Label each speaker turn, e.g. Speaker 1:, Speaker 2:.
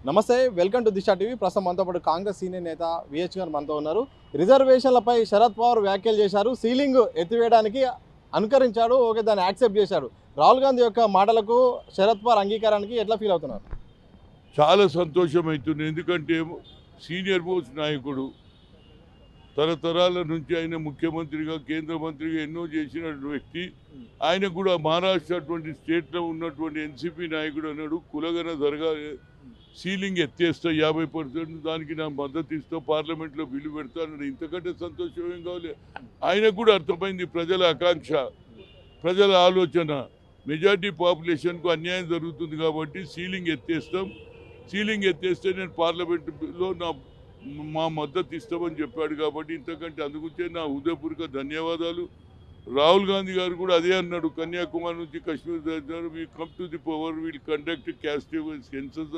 Speaker 1: నమస్తే, welcome to Disha TV. ప్రస్తుతం మనతో పాటు కాంగ్రెస్ సీనియర్ నేత విహెచ్ గారు మనతో ఉన్నారు. రిజర్వేషన్లపై శరద్ పవార్ వ్యాఖ్యలు చేశారు. సీలింగ్ ఎత్తివేయడానికి అనుకరించాడు, ఓకే, దాన్ని యాక్సెప్ట్ చేశాడు. రాహుల్ గాంధీ యొక్క మాటలకు శరద్ పవార్ అంగీకారానికి ఎట్లా ఫీల్ అవుతున్నారు?
Speaker 2: చాలా సంతోషం అవుతుంది. ఎందుకంటే సీనియర్ మోస్ట్ నాయకుడు, తరతరాల నుంచి ఆయన ముఖ్యమంత్రిగా కేంద్ర మంత్రిగా ఎన్నో చేసిన వ్యక్తి. ఆయన కూడా మహారాష్ట్ర అటువంటి స్టేట్లో ఉన్నటువంటి ఎన్సీపీ నాయకుడు అన్నాడు, కులగన జరగాలి, సీలింగ్ ఎత్తేస్తా 50%, దానికి నా మద్దతు ఇస్తా, పార్లమెంట్లో బిల్లు పెడతా అన్నాడు. ఇంతకంటే సంతోషం ఏం కావాలి? ఆయనకు కూడా అర్థమైంది ప్రజల ఆకాంక్ష, ప్రజల ఆలోచన. మెజార్టీ పాపులేషన్కు అన్యాయం జరుగుతుంది కాబట్టి సీలింగ్ ఎత్తేస్తాం, సీలింగ్ ఎత్తేస్తే నేను పార్లమెంటులో మా మద్దతు ఇస్తామని చెప్పాడు. కాబట్టి ఇంతకంటే అందుకుంటే నా హృదయపూర్వక ధన్యవాదాలు. రాహుల్ గాంధీ గారు కూడా అదే అన్నాడు, కన్యాకుమారి నుంచి Kashmir we come to the power, will conduct caste census